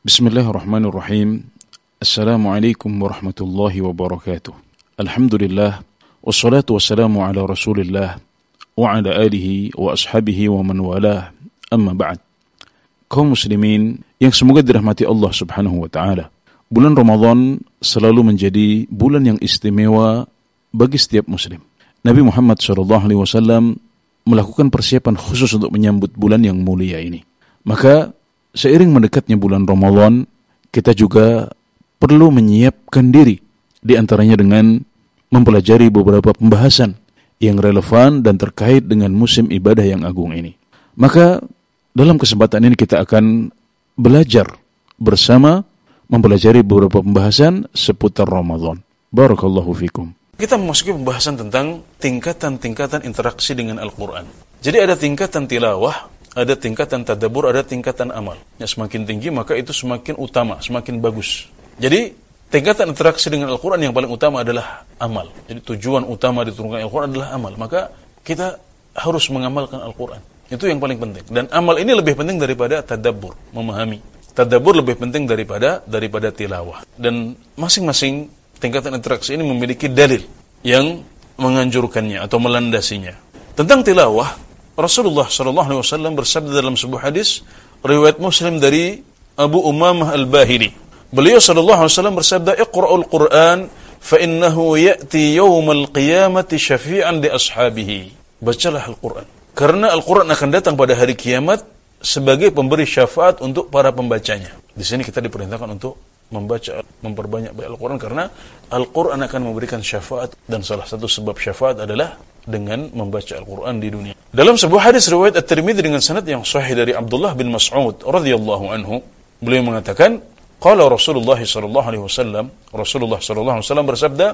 Bismillahirrahmanirrahim. Assalamualaikum warahmatullahi wabarakatuh. Alhamdulillah, wassalatu wassalamu ala rasulillah, wa ala alihi wa ashabihi wa man walah, amma ba'd. Kaum muslimin yang semoga dirahmati Allah subhanahu wa ta'ala, bulan Ramadan selalu menjadi bulan yang istimewa bagi setiap muslim. Nabi Muhammad SAW melakukan persiapan khusus untuk menyambut bulan yang mulia ini. Maka seiring mendekatnya bulan Ramadan, kita juga perlu menyiapkan diri, di antaranya dengan mempelajari beberapa pembahasan yang relevan dan terkait dengan musim ibadah yang agung ini. Maka dalam kesempatan ini kita akan belajar bersama mempelajari beberapa pembahasan seputar Ramadan. Barakallahu fikum. Kita memasuki pembahasan tentang tingkatan-tingkatan interaksi dengan Al-Quran. Jadi ada tingkatan tilawah, ada tingkatan tadabbur, ada tingkatan amal. Yang semakin tinggi maka itu semakin utama, semakin bagus. Jadi tingkatan interaksi dengan Al-Quran yang paling utama adalah amal. Jadi tujuan utama diturunkan Al-Quran adalah amal. Maka kita harus mengamalkan Al-Quran. Itu yang paling penting. Dan amal ini lebih penting daripada tadabbur, memahami. Tadabbur lebih penting daripada tilawah. Dan masing-masing tingkatan interaksi ini memiliki dalil yang menganjurkannya atau melandasinya. Tentang tilawah, Rasulullah SAW bersabda dalam sebuah hadis riwayat Muslim dari Abu Umamah Al-Bahili. Beliau SAW bersabda, "Iqra'ul Qur'an fa innahu ya'ti yawmal qiyamati syafi'an li ashabihi." Bacalah Al-Qur'an, karena Al-Qur'an akan datang pada hari kiamat sebagai pemberi syafaat untuk para pembacanya. Di sini kita diperintahkan untuk membaca, memperbanyak Al-Quran, karena Al-Quran akan memberikan syafaat, dan salah satu sebab syafaat adalah dengan membaca Al-Quran di dunia. Dalam sebuah hadis riwayat At-Tirmidzi dengan sanad yang sahih dari Abdullah bin Mas'ud radhiyallahu anhu, beliau mengatakan, qala Rasulullah sallallahu alaihi wasallam, Rasulullah sallallahu alaihi wasallam bersabda,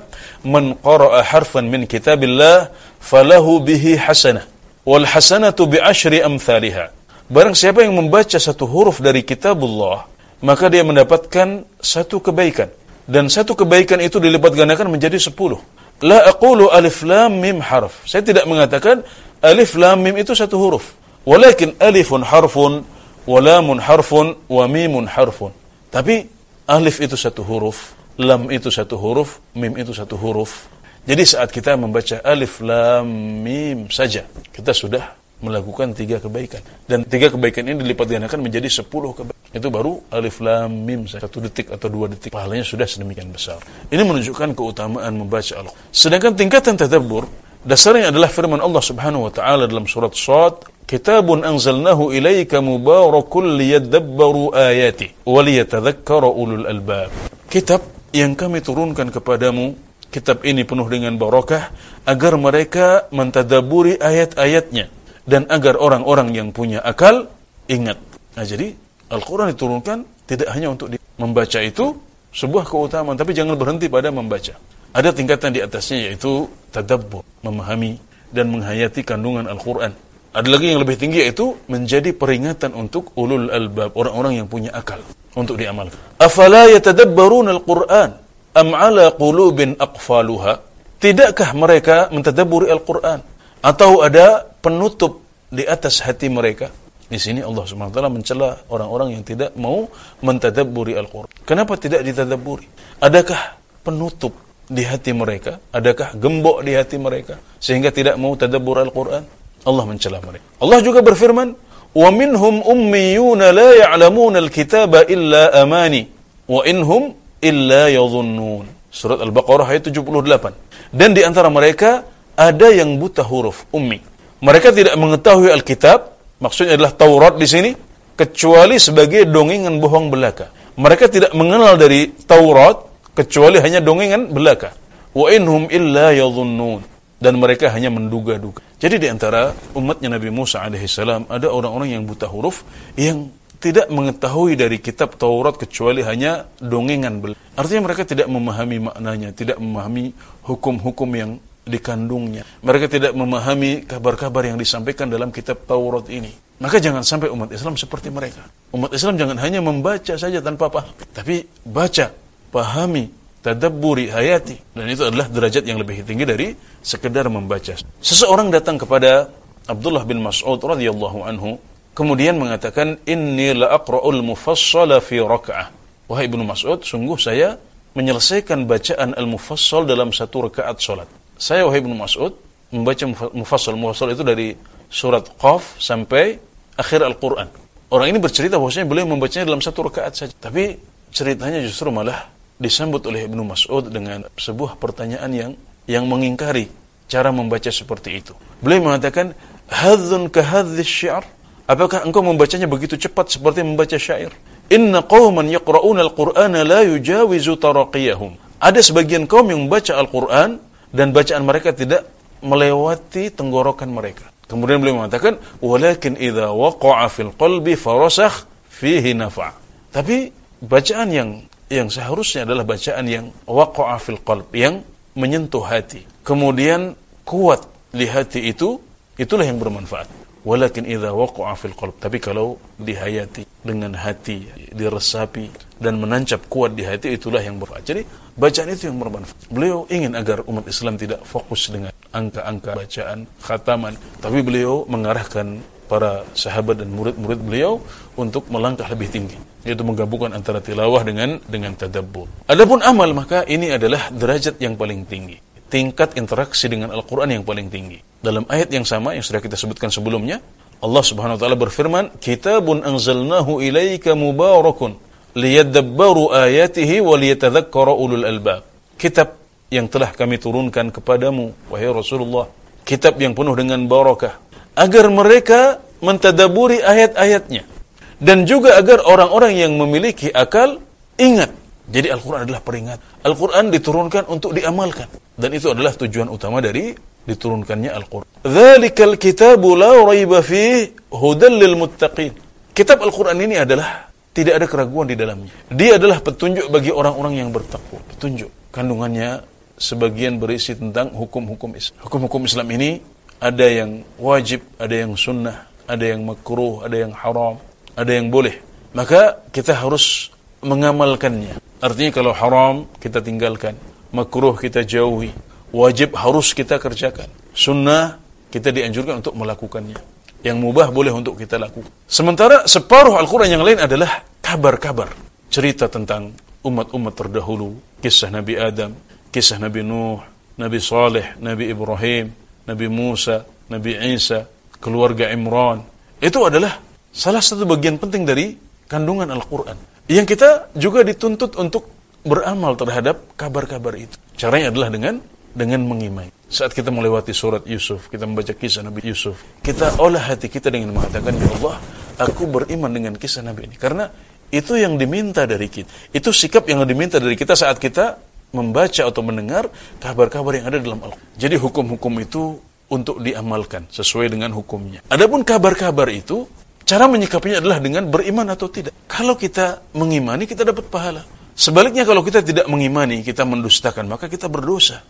"Man qara'a harfan min kitabillah falahu bihi hasanah, wal hasanatu bi asyri amsalihha." Barang siapa yang membaca satu huruf dari kitabullah, maka dia mendapatkan satu kebaikan, dan satu kebaikan itu dilipat gandakan menjadi 10. La aqulu alif lam mim harf. Saya tidak mengatakan alif lam mim itu satu huruf, walakin alifun harfun, wa lamun harfun, wa mimun harfun. Tapi alif itu satu huruf, lam itu satu huruf, mim itu satu huruf. Jadi saat kita membaca alif lam mim saja, kita sudah melakukan 3 kebaikan, dan 3 kebaikan ini dilipat gandakan menjadi 10 kebaikan. Itu baru alif lam mim, 1 detik atau 2 detik, pahalanya sudah sedemikian besar. Ini menunjukkan keutamaan membaca Al-Quran. Sedangkan tingkatan tadabbur, dasarnya adalah firman Allah Subhanahu wa taala dalam surat Shad, "Kitabun anzalnahu ilaika mubarakun liyadabbaru ayati wa liyatadhakkara ulul albab." Kitab yang kami turunkan kepadamu, kitab ini penuh dengan barakah agar mereka mentadabburi ayat-ayatnya, dan agar orang-orang yang punya akal ingat. Nah, jadi Al-Quran diturunkan tidak hanya untuk membaca, itu sebuah keutamaan, tapi jangan berhenti pada membaca. Ada tingkatan di atasnya, yaitu tadabbur, memahami dan menghayati kandungan Al-Quran. Ada lagi yang lebih tinggi, yaitu menjadi peringatan untuk ulul albab, orang-orang yang punya akal, untuk diamalkan. Afala yatadabbaruna al-Quran am ala qulubin aqfaluha. Tidakkah mereka mentadabburi Al-Quran, atau ada penutup di atas hati mereka? Di sini Allah Subhanahu wa taala mencela orang-orang yang tidak mau mentadabburi Al-Quran. Kenapa tidak ditadabburi? Adakah penutup di hati mereka? Adakah gembok di hati mereka sehingga tidak mau tadabbur Al-Quran? Allah mencela mereka. Allah juga berfirman, "Wa minhum ummiyuna la ya'lamuna al-kitaba illa amani wa inhum illa yadhunnun." Surat Al-Baqarah ayat 78. Dan di antara mereka ada yang buta huruf, ummi. Mereka tidak mengetahui Alkitab, maksudnya adalah Taurat di sini, kecuali sebagai dongengan bohong belaka. Mereka tidak mengenal dari Taurat kecuali hanya dongengan belaka. Wa inhum illa yadhunnun. Dan mereka hanya menduga-duga. Jadi di antara umatnya Nabi Musa alaihissalam ada orang-orang yang buta huruf, yang tidak mengetahui dari kitab Taurat kecuali hanya dongengan belaka. Artinya mereka tidak memahami maknanya, tidak memahami hukum-hukum yang dikandungnya. Mereka tidak memahami kabar-kabar yang disampaikan dalam kitab Taurat ini. Maka jangan sampai umat Islam seperti mereka. Umat Islam jangan hanya membaca saja tanpa paham, tapi baca, pahami, tadabburi, hayati. Dan itu adalah derajat yang lebih tinggi dari sekedar membaca. Seseorang datang kepada Abdullah bin Mas'ud radhiyallahu anhu kemudian mengatakan, inni la aqra'ul mufassala fi raka'ah. Wahai Ibnu Mas'ud, sungguh saya menyelesaikan bacaan al-mufassal dalam satu rakaat salat. Saya, wahai Ibnu Mas'ud, membaca mufassal. Mufassal itu dari surat Qaf sampai akhir Al-Quran. Orang ini bercerita bahwasanya beliau membacanya dalam satu rakaat saja. Tapi ceritanya justru malah disambut oleh Ibnu Mas'ud dengan sebuah pertanyaan yang mengingkari cara membaca seperti itu. Beliau mengatakan, hadzun ka hadzis syi'r? Apakah engkau membacanya begitu cepat seperti membaca syair? Inna qauman yaqra'una al-Qur'ana la yujawizu taraqiyahum. Ada sebagian kaum yang membaca Al-Qur'an dan bacaan mereka tidak melewati tenggorokan mereka. Kemudian beliau mengatakan, walakin idza waqa'a fil qalbi farasakh fihi nafa'. Tapi bacaan yang seharusnya adalah bacaan yang waqa'a fil qalb, yang menyentuh hati. Kemudian kuat di hati itulah yang bermanfaat. Walakin idza waqa'a fil qalb. Tapi kalau dihayati dengan hati, diresapi dan menancap kuat di hati, itulah yang bermanfaat. Jadi bacaan itu yang bermanfaat. Beliau ingin agar umat Islam tidak fokus dengan angka-angka bacaan, khataman, tapi beliau mengarahkan para sahabat dan murid-murid beliau untuk melangkah lebih tinggi, yaitu menggabungkan antara tilawah dengan tadabbur. Adapun amal, maka ini adalah derajat yang paling tinggi, tingkat interaksi dengan Al-Quran yang paling tinggi. Dalam ayat yang sama yang sudah kita sebutkan sebelumnya, Allah Subhanahu wa taala berfirman, "Kitabun anzalnahu ilaika mubarakun liyadabbaru ayatihi wa liyatadhakkara ulul albab." Kitab yang telah kami turunkan kepadamu, wahai Rasulullah, kitab yang penuh dengan barakah, agar mereka mentadaburi ayat-ayatnya, dan juga agar orang-orang yang memiliki akal ingat. Jadi Al-Quran adalah peringat. Al-Quran diturunkan untuk diamalkan, dan itu adalah tujuan utama dari diturunkannya Al-Quran. Dzalikal kitabu la raiba fihi hudal lil muttaqin. Kitab Al-Quran ini adalah tidak ada keraguan di dalamnya. Dia adalah petunjuk bagi orang-orang yang bertakwa. Petunjuk. Kandungannya sebagian berisi tentang hukum-hukum Islam. Hukum-hukum Islam ini ada yang wajib, ada yang sunnah, ada yang makruh, ada yang haram, ada yang boleh. Maka kita harus mengamalkannya. Artinya kalau haram kita tinggalkan, makruh kita jauhi, wajib harus kita kerjakan, sunnah kita dianjurkan untuk melakukannya, yang mubah boleh untuk kita lakukan. Sementara separuh Al-Quran yang lain adalah kabar-kabar, cerita tentang umat-umat terdahulu, kisah Nabi Adam, kisah Nabi Nuh, Nabi Saleh, Nabi Ibrahim, Nabi Musa, Nabi Isa, keluarga Imran. Itu adalah salah satu bagian penting dari kandungan Al-Quran, yang kita juga dituntut untuk beramal terhadap kabar-kabar itu. Caranya adalah dengan mengimani. Saat kita melewati surat Yusuf, kita membaca kisah Nabi Yusuf, kita olah hati kita dengan mengatakan, ya Allah, aku beriman dengan kisah Nabi ini. Karena itu yang diminta dari kita. Itu sikap yang diminta dari kita saat kita membaca atau mendengar kabar-kabar yang ada dalam Al-Quran. Jadi hukum-hukum itu untuk diamalkan sesuai dengan hukumnya. Adapun kabar-kabar itu, cara menyikapinya adalah dengan beriman atau tidak. Kalau kita mengimani, kita dapat pahala. Sebaliknya kalau kita tidak mengimani, kita mendustakan, maka kita berdosa.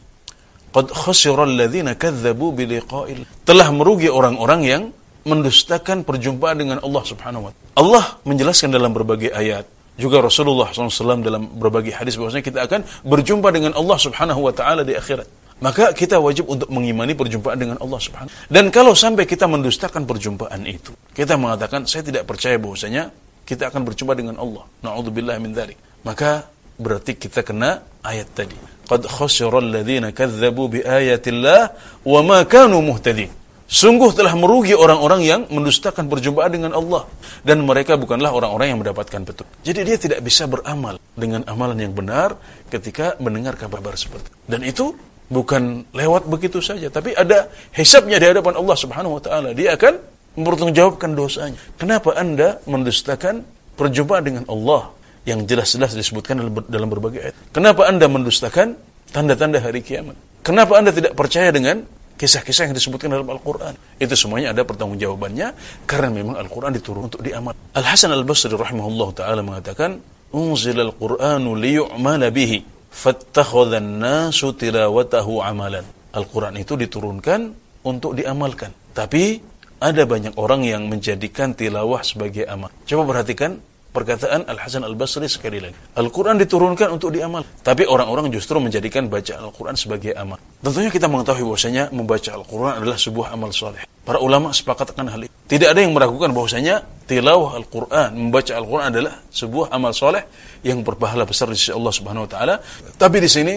Qad khasira alladhina kadzdzabu biliqa'il. Telah merugi orang-orang yang mendustakan perjumpaan dengan Allah Subhanahu wa taala. Allah menjelaskan dalam berbagai ayat, juga Rasulullah SAW dalam berbagai hadis, bahwasanya kita akan berjumpa dengan Allah Subhanahu wa taala di akhirat. Maka kita wajib untuk mengimani perjumpaan dengan Allah Subhanahu. Dan kalau sampai kita mendustakan perjumpaan itu, kita mengatakan saya tidak percaya bahwasanya kita akan berjumpa dengan Allah, na'udzubillah min dzalik, maka berarti kita kena ayat tadi. Qad khasira alladhina kadzdzabu biayatillah wa ma kanu muhtadin. Sungguh telah merugi orang-orang yang mendustakan perjumpaan dengan Allah, dan mereka bukanlah orang-orang yang mendapatkan petunjuk. Jadi dia tidak bisa beramal dengan amalan yang benar ketika mendengar kabar seperti itu. Dan itu bukan lewat begitu saja, tapi ada hisabnya di hadapan Allah Subhanahu wa taala. Dia akan mempertanggungjawabkan dosanya. Kenapa Anda mendustakan perjumpaan dengan Allah yang jelas-jelas disebutkan dalam berbagai ayat? Kenapa Anda mendustakan tanda-tanda hari kiamat? Kenapa Anda tidak percaya dengan kisah-kisah yang disebutkan dalam Al-Quran? Itu semuanya ada pertanggungjawabannya, karena memang Al-Quran diturun untuk diamal. Al-Hasan Al-Basri rahimahullah ta'ala mengatakan, unzila al-Quranu liyu'mala bihi fattakhadha an-nasu tilawatahu amalan. Al-Quran itu diturunkan untuk diamalkan, tapi ada banyak orang yang menjadikan tilawah sebagai amal. Coba perhatikan perkataan Al-Hasan Al-Basri sekali lagi. Al-Quran diturunkan untuk diamal. Tapi orang-orang justru menjadikan baca Al-Quran sebagai amal. Tentunya kita mengetahui bahwasanya membaca Al-Quran adalah sebuah amal soleh. Para ulama sepakat akan hal itu. Tidak ada yang meragukan bahwasanya tilawah Al-Quran, membaca Al-Quran adalah sebuah amal soleh yang berpahala besar di sisi Allah Subhanahu wa taala. Tapi di sini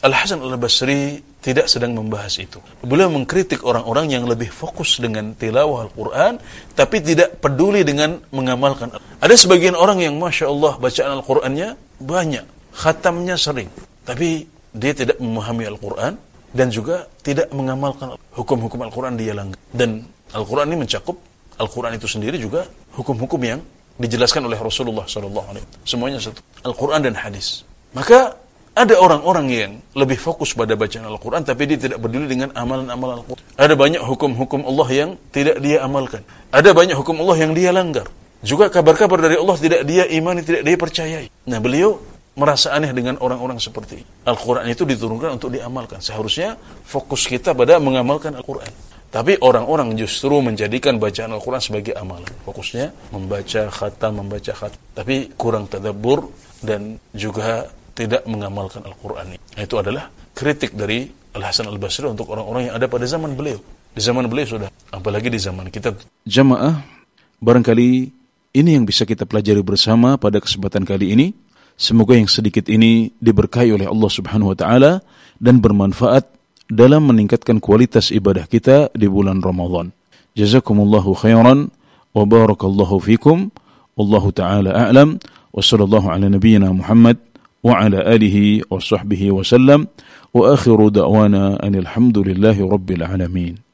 Al-Hasan Al-Basri tidak sedang membahas itu. Beliau mengkritik orang-orang yang lebih fokus dengan tilawah Al-Quran, tapi tidak peduli dengan mengamalkan. Ada sebagian orang yang Masya Allah bacaan Al-Qurannya banyak, khatamnya sering, tapi dia tidak memahami Al-Quran dan juga tidak mengamalkan hukum-hukum Al-Quran dia langgar. Dan Al-Quran ini mencakup, Al-Quran itu sendiri juga hukum-hukum yang dijelaskan oleh Rasulullah SAW. Semuanya satu, Al-Quran dan hadis. Maka ada orang-orang yang lebih fokus pada bacaan Al-Quran, tapi dia tidak peduli dengan amalan-amalan Al-Quran. Ada banyak hukum-hukum Allah yang tidak dia amalkan. Ada banyak hukum Allah yang dia langgar. Juga kabar-kabar dari Allah tidak dia imani, tidak dia percayai. Nah, beliau merasa aneh dengan orang-orang seperti ini. Al-Quran itu diturunkan untuk diamalkan. Seharusnya fokus kita pada mengamalkan Al-Quran. Tapi orang-orang justru menjadikan bacaan Al-Quran sebagai amalan. Fokusnya membaca khatam. Tapi kurang tadabbur dan juga tidak mengamalkan Al-Quran. Itu adalah kritik dari Al-Hasan Al-Basri untuk orang-orang yang ada pada zaman beliau. Di zaman beliau sudah, apalagi di zaman kita. Jamaah, barangkali ini yang bisa kita pelajari bersama pada kesempatan kali ini. Semoga yang sedikit ini diberkahi oleh Allah Subhanahu wa taala dan bermanfaat dalam meningkatkan kualitas ibadah kita di bulan Ramadan. Jazakumullahu khairan wa barakallahu fikum. Wallahu taala a'lam. Wa sallallahu ala nabiyyina Muhammad وعلى آله وصحبه وسلم وآخر دعوانا أن الحمد لله رب العالمين.